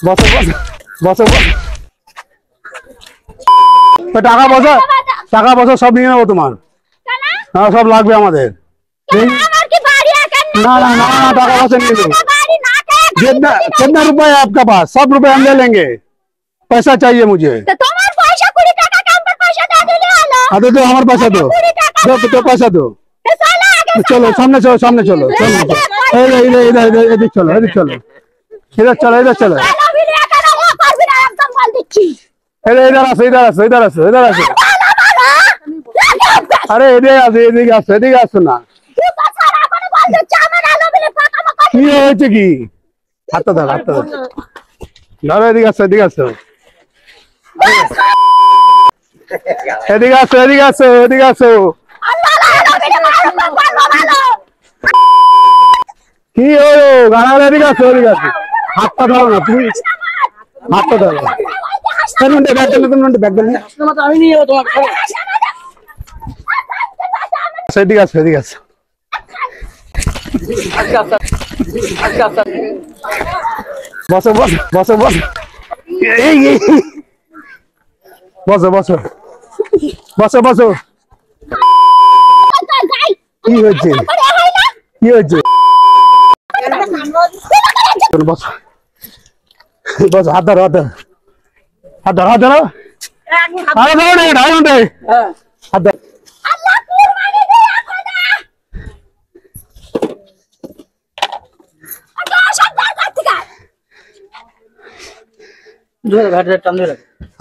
বসো বসো বসো, টাকা পয়সা সব নিয়ে নেবো তোমার। হ্যাঁ সব লাগবে আমাদের। ना ना ना ना टाका पैसा नहीं दो। कितना रुपए है आपका पास? सब रुपए हम ले लेंगे, पैसा चाहिए मुझे। तो तुम्हारे पैसा कुड़ी काका काम पर पैसा दे दे वाला। अरे तो हमारे पैसा दो, तो पैसा दो। चलो सामने चलो, सामने चलो, इधर इधर इधर इधर चलो, इधर चलो, इधर चलो, इधर चलो। इधर आसो, इधर आसो, इधर आसो, इधर आसो। अरे इधर आसो, इधर आसो, इधर आसो ना। কি হয়েছে কি? হাতটা ধর, হাতটা ধর, ধরো, এদিকে আসো, এদিকে আসো, এদিকে আসো, এদিকে আসো, এদিকে আসো। কি হলো গানা? এদিকে আসো, এদিকে আসো, হাতটা ধরো না তুমি, হাতটা ধরো। আমি নিয়ে যাবো তোমার। এদিকে আসো, এদিকে আসো। বসো বসো বসো বসো, বসো বসো বসো বসো। কি হয়েছে? কি হয়েছে? বসো বসো, হাত ধরো, হাত ধরো, হাত ধরো, হাত ধরো, হাত ধরো, হাত ধরো।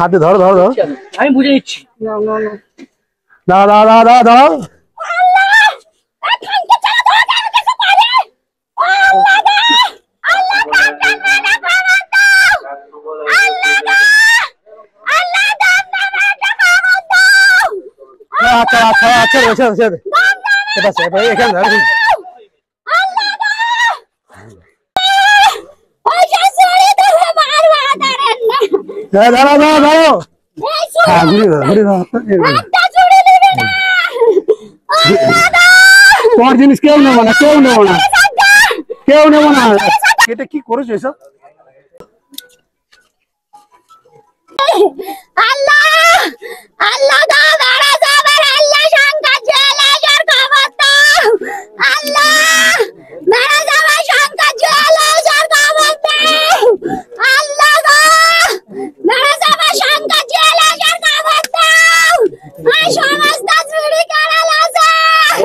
হাতে ধরো, ধরো, ধরো, আমি বুঝে দিচ্ছি। দাও দাও দাও দাও দাও। আচ্ছা আচ্ছা আচ্ছা, এখানে দাঁড়াও দাঁড়াও দাঁড়াও, হ্যাঁ ঘুরে দাও, ঘুরে দাও। তোমার জিনিস কেউ নেবো না, কেউ নেবো না, কেউ নেবো না। এটা কি করেছো এসব? আল্লাহ আল্লাহ দাও, দাঁড়া যাবার, আল্লাহ শঙ্কর জুয়েলার্সের খবর দাও, আল্লাহ দাঁড়া যাবার, শঙ্কর জুয়েলার্সের খবর দাও, আল্লাহ গো দাঁড়া যাবার, শঙ্কর জুয়েলার্সের খবর দাও। এই সমস্ত চুরি করা লাছে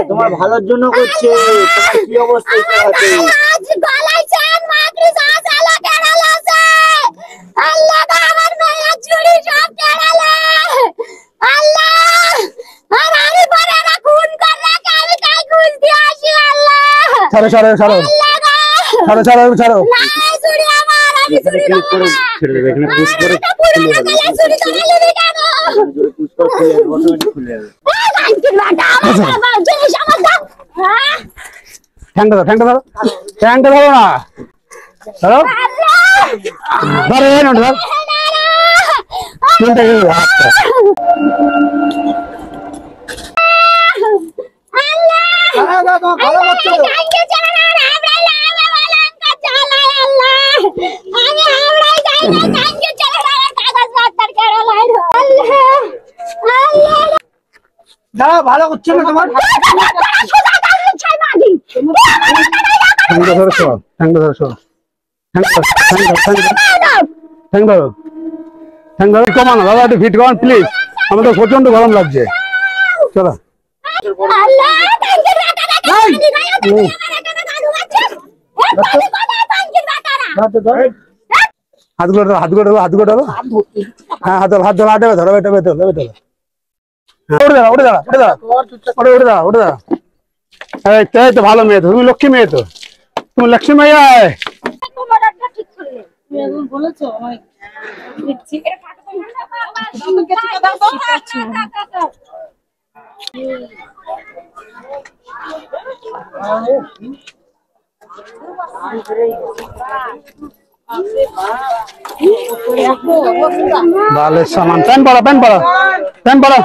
তোমার ভালোর জন্য করছে। তোমার কি অবস্থা আছে? আজ গলায় চেন মাকড়ি সাসালা কেড়ে লাছে। আল্লাহ গো আমার মেয়ে চুরি সব কেড়ালে। আল্লাহ আর আমি পরে না খুন করে আমি কাই খুঁজ দিয়ে আসি। আল্লাহ ছাড়ো ছাড়ো ছাড়ো, ছাড়ো ছাড়ো ছাড়ো। না চুরি আমার, আমি চুরি করব না। ছেড়ে দেবে, এখানে পুশ করে চুরি করে নিবি কেন? পুশ করে খুলে অটোমেটিক খুলে যাবে। জিনিস আমার দাও। হ্যাঁ ঠ্যাংটা ধরো, ঠ্যাংটা ধরো, ঠ্যাংটা ধরো না, ধরো ধরো, এই নোট ধর, নোটটা এই হাতটা। ভালো করছে না তোমার। ঠ্যাংটা ধরো, সর, ঠ্যাংটা ধরো, সর, ঠ্যাংটা ঠ্যাং ধরো, ঠ্যাং ধরো। কমানো দাদা, একটু ফিট কমান প্লিজ, আমাদের প্রচন্ড গরম লাগছে। চলো হাতগুলো ধরো, হাতগুলো ধরো, হাতগুলো ধরো, হ্যাঁ হাত ধরো, হাত ধরো, হাত ধরো, বেটা বেটা বেটা বেটা, উঠে দাঁড়া, উঠে দাঁড়া, উঠে দাঁড়া, উঠে দাঁড়া, উঠে দাঁড়া। এই তো ভালো মেয়ে তো, তুমি লক্ষ্মী মেয়ে তো, তুমি লক্ষ্মী মেয়ে। বলেছো बाले सामान पेन पड़ो, पेन पड़ो, पेन पड़ो,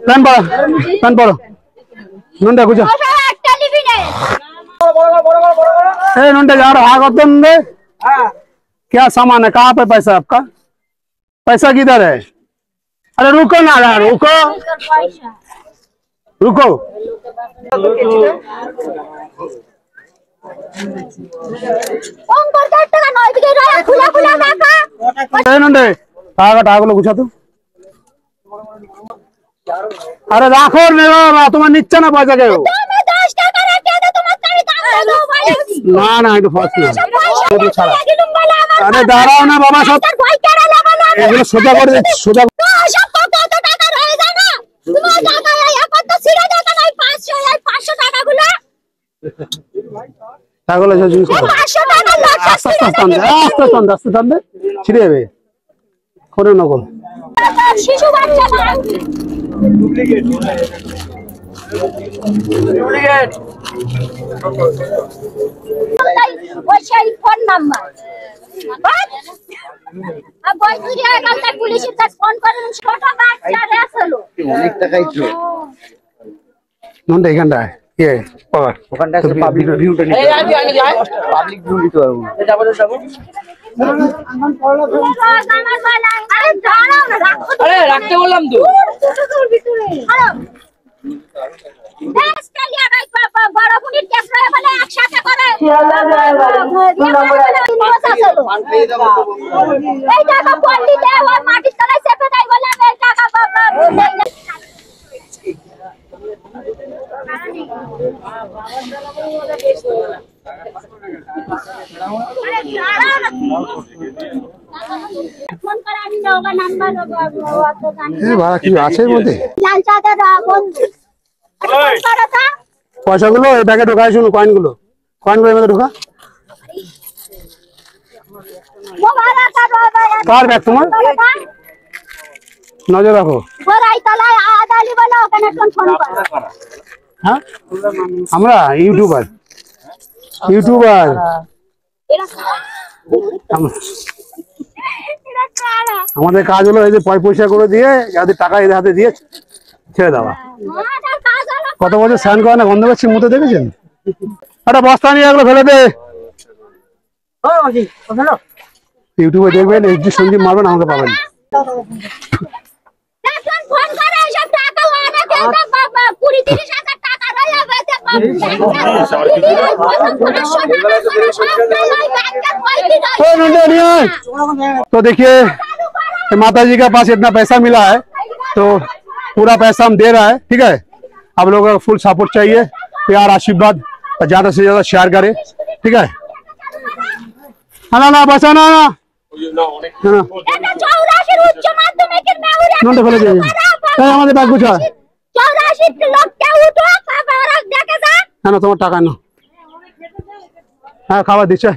पेन पड़ो, पेन पड़ो, नंदा कुछ नंटे जा रहा भागो तुम दे। क्या सामान है, कहाँ पे पैसा आपका? पैसा किधर है? अरे रुको ना यार, रुको रुको। नंटे टाका लो गुछा तू। अरे राखो तुम्हार निচ্ছে না পয়সা কেউ। না না একটু ফাস্ট না ছাড়া। আরে দাঁড়াও না বাবা, সব এগুলো সোজা করে দিচ্ছি, সোজা। টাকাগুলো আস্তে আস্তে টানবে, ছিঁড়ে যাবে। করে নকল শিশু বাচ্চা ডুপ্লিকেট ওই ফোন নাম্বার আর বয়সী এখানটা পুলিশের কাছে ফোন করেন, ছোট বাচ্চা রেসলো অনেক টাকাই তো নন্ডা এখানটায় পাওয়ার ওখানটা আছে পাবলিক ভিউটা নিতে পাবলিক ভিউ নিতে পারবো আরে রাখতে বললাম তো বড় পুলিশ ক্যামেরা বলে একসাথে করে এই টাকা পল্লী দেওয়া মাটির তলায় চেপে দেয় বলে এই টাকা ফোন করে আমি নগা নাম্বার ভাড়া কি আছে এর মধ্যে? লাল চাঁদের বন্ধু ফোন করো তো। পয়সাগুলো এই ব্যাগে ঢোকাই, শুনো কয়েনগুলো এর মধ্যে ঢোকা। কার ব্যাগ তোমার? নজর রাখো। গোরাই তলায় আদালি বলে ওখানে ফোন করো। হ্যাঁ আমরা ইউটিউবার আমাদের কাজ হলো এই যে পয়সা করে দিয়ে যাদের টাকা এদের হাতে দিয়ে ছেড়ে দেওয়া। কত বছর স্নান করে না গন্ধ পাচ্ছি মুতে, দেখেছেন? একটা বস্তা নিয়ে এগুলো ফেলে দে। ইউটিউবে দেখবেন এইচডি সঞ্জীব মারবেন, আমাকে পাবেন। ফোন করে এসব টাকা অনেক বাবা 20-30,000 টাকা রয়ে গেছে तो देखिए माता जी के पास इतना पैसा मिला है तो पूरा पैसा हम दे रहा है, ठीक है? आप लोगों का फुल सपोर्ट चाहिए, प्यार आशीर्वाद और ज्यादा से ज्यादा शेयर करें, ठीक है? ना ना पैसा ना ना আমাদের ব্যাগ গুছা না তোমার টাকা না। হ্যাঁ খাবার দিচ্ছে।